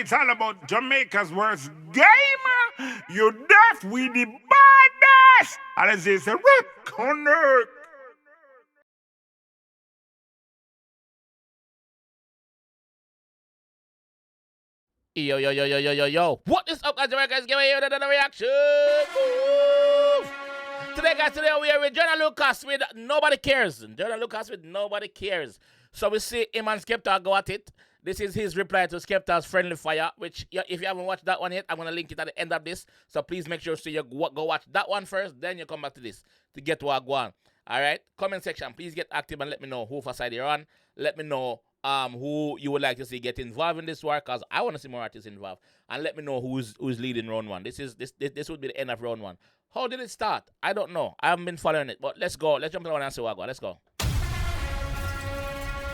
it's all about Jamaica's worst game. You deaf, we the baddest. And as they say, connect. Yo. What is up, guys? JAMAICA'S give you another reaction. Move. Today, guys, we are with Joyner with Nobody Cares. Joyner with Nobody Cares. So we see him and Skepta go at it. This is his reply to Skepta's Friendly Fire, which, if you haven't watched that one yet, I'm going to link it at the end of this. So please make sure you go watch that one first, then you come back to this to get what I go on. All right? Comment section, please get active and let me know who for side you're on. Let me know who you would like to see get involved in this work, because I want to see more artists involved. And let me know who's leading round one. This would be the end of round one. How did it start? I don't know. I haven't been following it, but let's go. Let's jump on and see what I go. Let's go.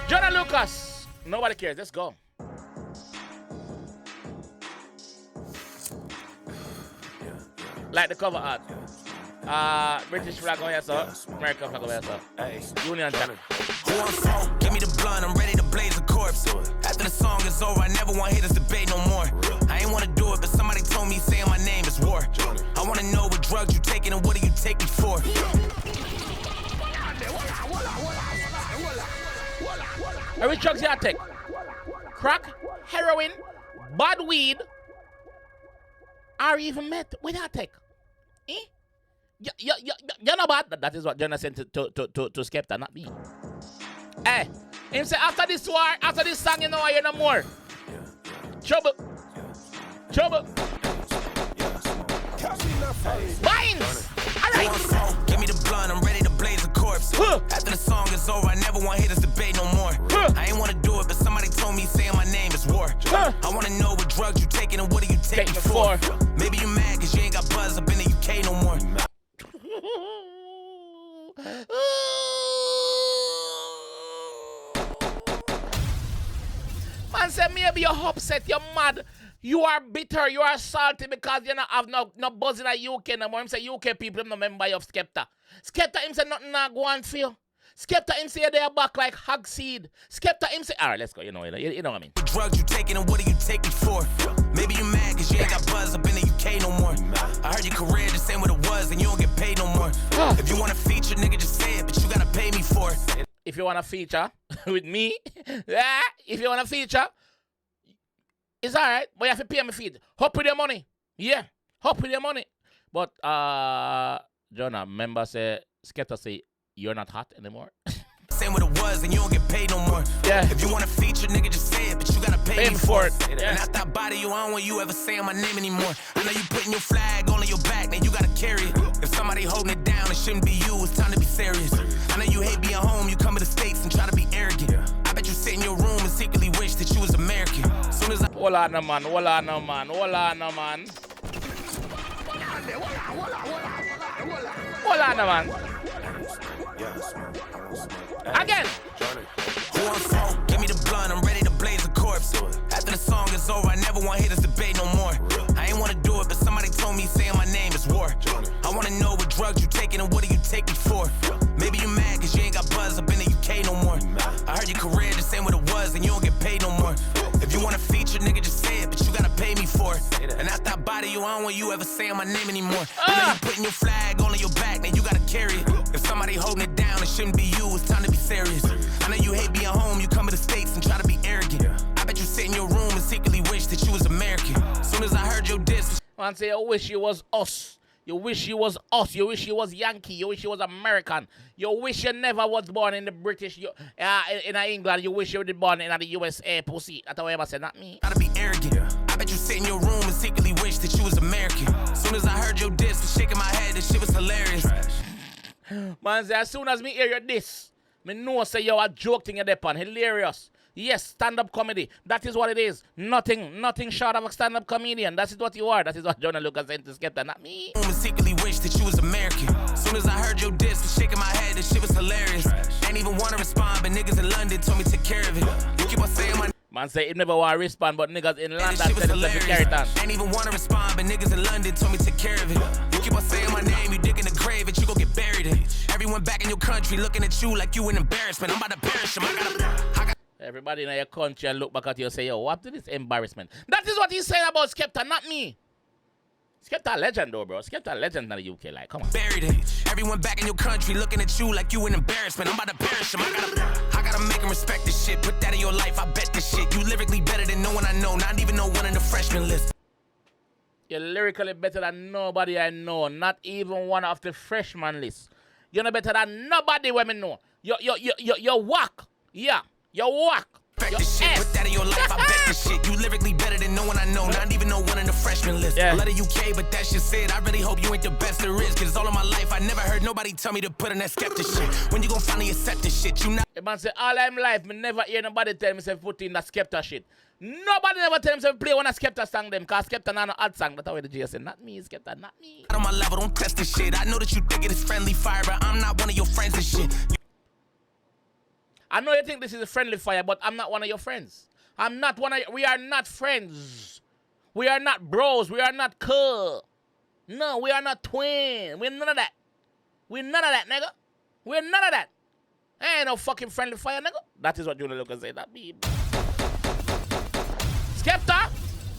Joyner Lucas, Nobody Cares. Let's go. Like the cover art. British flag on here, sir. American flag on here, sir. Union Jack. Give me the blunt, I'm ready to blaze a corpse. After the song is over, I never want to hear this debate no more. I ain't want to do it, but somebody told me saying my name is war. I want to know what drugs you taking and what do you take me for? Which drugs you take? Crack, heroin, bad weed, or even meth? What you take? Eh? You're not bad. That is what Joyner said to Skepta, not me. Hey, him say after this war, after this song, you know you're no more. Trouble. Mines. Alright. Give me the blunt, I'm ready to blaze a corpse. After the song is over, I never want to hear this debate no more. I ain't want to do it, but somebody told me saying my name is war. I want to know what drugs you taking and what do you take me for? Maybe you mad because you ain't got buzz up in the UK no more. Man said maybe you're upset, you're mad, you are bitter, you are salty because you not have no buzz in the UK no more. Him say UK people no member of Skepta. Skepta him say nothing not go on for you. Skepta him say they are back like _seed. Skepta him say, alright, let's go, you know what I mean. What drugs you taking and what do you take me for? Maybe you mad because you ain't got buzz up in the UK no more. I heard your career just saying what it was and you don't get paid no more. If you want to feature, nigga, just say it, but you gotta pay me for it. If you want to feature with me, if you want to feature, it's alright, but you have to pay me feed. Hop with your money. Yeah, hop with your money. But, Joyner, member say, Skepta say, you're not hot anymore. Saying what it was and you don't get paid no more. Yeah. If you want to feature, nigga, just say it, but you gotta pay me for it. Yeah. And after I body you, I don't want you ever saying my name anymore. I know you putting your flag on your back, then you gotta carry it. If somebody holding it down, it shouldn't be you, it's time to be serious. I know you hate being home, you come to the States and try to be arrogant. I bet you sit in your room and secretly wish that you was American. Soon as I Hold on, man. Again. Give me the blunt, I'm ready to blaze a corpse. After the song is over, I never want to hear this debate no more. I ain't want to do it, but somebody told me saying my name is war. I want to know what drugs you taking and what do you take me for? Maybe you mad because you ain't got buzz up in the UK no more. I heard your career just saying what it was and you don't get paid no more. If you want to feature, nigga, just say it, but you gotta pay me for it. And after I body you, I don't want you ever saying my name anymore. I know you putting your flag on your back, then you gotta carry it. If somebody holding it down, it shouldn't be you, it's time to be serious. I know you hate being home, you come to the States and try to be arrogant. I bet you sit in your room and secretly wish that you was American. Soon as I heard your diss, Man say, I wish you was us. You wish you was us. You wish you was Yankee. You wish you was American. You wish you never was born in the British, in England. You wish you was born in the USA, pussy. That's what I ever said, not me. Gotta be arrogant. I bet you sit in your room and secretly wish that you was American. Soon as I heard your diss, was shaking my head, this shit was hilarious. Man say, as soon as me hear your diss, me know say you a joke thing you're on. Hilarious. Yes, stand-up comedy. That is what it is. Nothing short of a stand-up comedian. That is what you are. That is what Joyner Lucas said to Skepta, not me. I secretly wish that you was American. Soon as I heard your diss, was shaking my head, this shit was hilarious. Ain't even want to respond, but niggas in London told me to take care of it. You keep on saying my man say he never want to respond, but niggas in London said it's a carry on. Ain't even want to respond, but niggas in London told me to take care of it. You keep on saying my name, you dig in the grave, and you gon' get buried in. Everyone back in your country looking at you like you an embarrassment. I'm about to perish him. Everybody in your country and look back at you and say, yo, what did this embarrassment? That is what he's saying about Skepta, not me. Skepta a legend though, bro. Skepta a legend in the UK, like, come on. Buried it. Everyone back in your country looking at you like you an embarrassment. I'm about to perish him. I gotta make him respect this shit. Put that in your life, I bet this shit. You lyrically better than no one I know, not even no one in the freshman list. You're lyrically better than nobody I know, not even one of the freshman list. You're not better than nobody women know. You're whack. Yeah, you're whack. This shit. Put that in your life, I bet this shit. You lyrically better than no one I know, not even no one in the freshman list. Yeah. I love the UK, but that shit said, I really hope you ain't the best there is. Cause all of my life, I never heard nobody tell me to put in that Skepta shit. When you gon' finally accept this shit, you not. The man say, all I'm life, me never hear nobody tell me say put in that Skepta shit. Nobody never tell me say play one of Skepta song them, cause Skepta not no odd song. That's how the G say, not me, Skepta, not me. On my level, don't test this shit. I know that you think it is friendly fire, but I'm not one of your friends and shit. I know you think this is a friendly fire, but I'm not one of your friends. I'm not one of we are not friends. We are not bros. We are not cool. No, we are not twin. We're none of that. We're none of that, nigga. We're none of that. Ain't no fucking friendly fire, nigga. That is what Joyner look and say. That be. Skepta,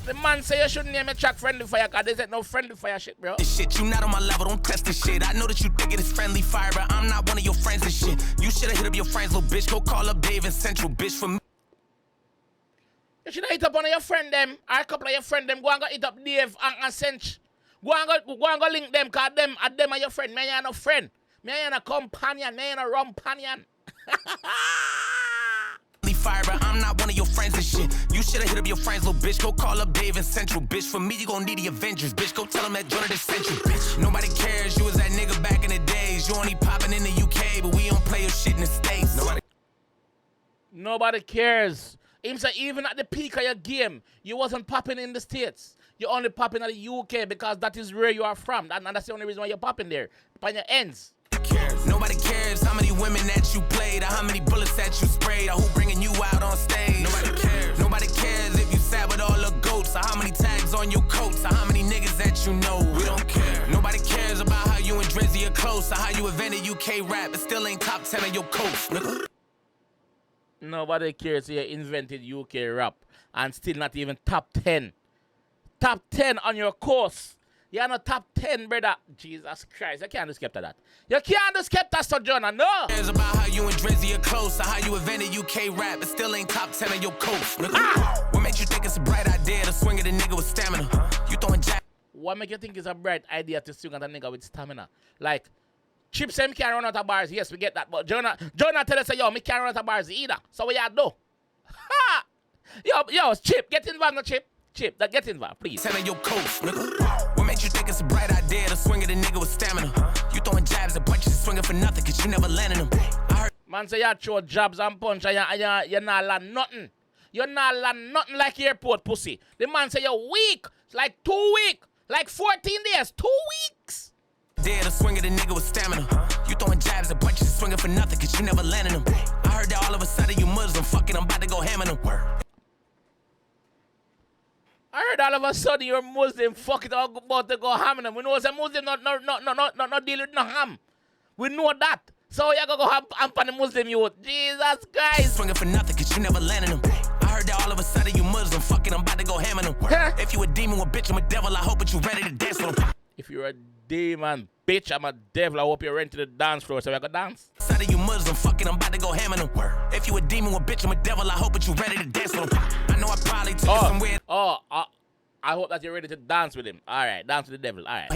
the man say you shouldn't name a track friendly fire, cause there's no friendly fire shit, bro. This shit, you not on my level, don't test this shit. I know that you think it is friendly fire, but I'm not one of your friends and shit. You should have hit up your friends, little bitch. Go call up Dave in Central, bitch, for me. You should have hit up one of your friend them, or a couple of your friend them. Go and go hit up Dave and Cinch. Go and go link them, cause them are your friend. Me ain't no friend. Me ain't a companion. Me ain't a rumpanion. Fire, but I'm not one of your friends and shit. You should have hit up your friends, little bitch. Go call up Dave in Central, bitch. For me, you gon' need the Avengers, bitch. Go tell them that Joyner this century, bitch. Nobody cares. You was that nigga back in the days. You only popping in the UK, but we don't play your shit in the States. Nobody cares. Even at the peak of your game, you wasn't popping in the States. You're only popping at the UK because that is where you are from. And that's the only reason why you're popping there. On your ends. Nobody cares how many women that you played, or how many bullets that you sprayed, or who bringing you out on stage. Nobody cares. Nobody cares if you sat with all the goats, or how many tags on your coats, or how many niggas that you know. We don't care. Nobody cares about how you and Drizzy are close, or how you invented UK rap, but still ain't top 10 on your coast, nigga. Nobody cares you invented UK rap and still not even top 10. Top 10 on your course. You're not top 10, brother. Jesus Christ, you can't do Skepta that. You can't do Skepta, so Joyner, no. Cares about how you and Drizzy are close, or how you invented UK rap, but still ain't top 10 on your coast, nigga. What makes you think it's a bright idea to swing at a nigga with stamina? You throwing jack. What make you think it's a bright idea to swing at a nigga with stamina? Like, Chip say me can't run out of bars. Yes, we get that. But Joyner tell us, yo, me can't run out of bars either. So what you do? Ha! Yo, Chip, get involved, no Chip. Chip, get involved, please. 10 on your coast, nigga. What makes you think it's a bright idea to swing at a nigga with stamina? You throwing jabs and punches, swinging for nothing, cause you never landed them. I heard man say you throw jabs and punch and you not land nothing. You not land nothing like airport pussy. The man say you're weak. It's like 2 weeks. Like 14 days. 2 weeks. Dare to swing at a nigga with stamina. You throwing jabs and punches, swinging for nothing, cause you never landed them. I heard that all of a sudden you Muslim, fucking I'm about to go ham in them. I heard all of a sudden you're Muslim, fuck it, all about to go ham in them. We know it's a Muslim, not deal with no ham. We know that. So you go ham on the Muslim youth. Jesus Christ. Swinging for nothing, cause you never landed them. I heard that all of a sudden you Muslim, fucking I'm about to go ham in them. If you a demon, with bitch, I'm a devil, I hope that you ready to dance with them. If you're a demon, bitch, I'm a devil, I hope you're ready to the dance floor, so we can dance. Sudden you Muslim, fucking I'm about to go ham in them. If you a demon, with bitch, I'm a devil, I hope that you ready to dance with them. I know I probably took it somewhere. I hope that you're ready to dance with him. All right, dance with the devil. All right.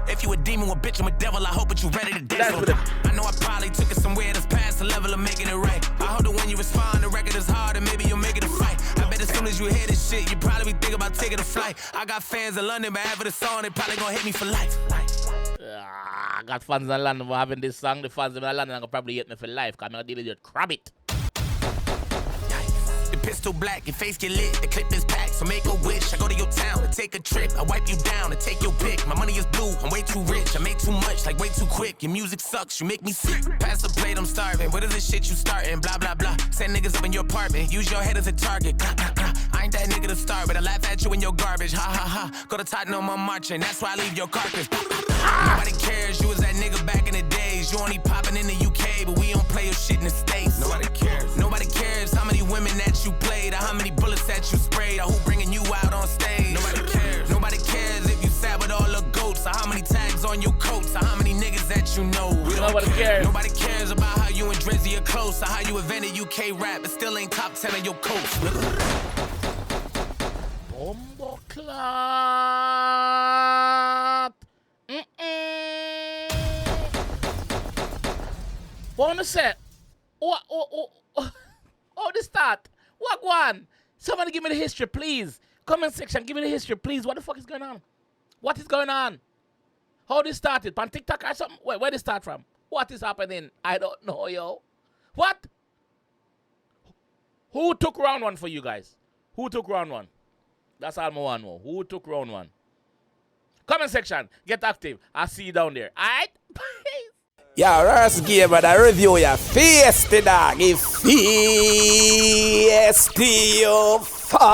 If you a demon, with bitch, I'm a devil, I hope that you ready to dance with him. I know I probably took it somewhere that's past the level of making it right. I hope that when you respond, the record is hard and maybe you'll make it a fight. I bet as soon as you hear this shit, you probably be thinking about taking a flight. I got fans in London, but after the song, they probably gonna hit me for life. I got fans in London for having this song. The fans in London are gonna probably hit me for life, because I'm gonna deal with your crabbit. Pistol black, your face get lit, the clip is packed, so make a wish. I go to your town to take a trip, I wipe you down and take your pick. My money is blue, I'm way too rich, I make too much, like way too quick. Your music sucks, you make me sick. Pass the plate, I'm starving. What is this shit you starting? Blah, blah, blah. Send niggas up in your apartment, use your head as a target. Blah, blah, blah. I ain't that nigga to start, but I laugh at you in your garbage. Ha, ha, ha. Go to Tottenham, I'm marching, that's why I leave your carcass. Blah, blah, blah. Nobody cares, you was that nigga back in the days. You only popping in the UK, but we don't play your shit in the States. Nobody cares. Nobody cares how many many women that you played, or how many bullets that you sprayed, or who bringing you out on stage. Nobody cares. Nobody cares if you sat with all the goats, or how many tags on your coats, or how many niggas that you know. Nobody cares. Nobody cares about how you and Drizzy are close, or how you invented UK rap, but still ain't top 10 of your coats. Bombo clot. Wanna say? Oh, the start. What one? Somebody give me the history, please. Comment section, give me the history, please. What the fuck is going on? What is going on? How this started? On TikTok or something? Where did it start from? What is happening? I don't know, yo. What? Who took round one for you guys? Who took round one? That's all I want to know. Who took round one? Comment section, get active. I'll see you down there. Alright? Yeah, Rust game, but I review your feisty dog. If feisty, you fuck.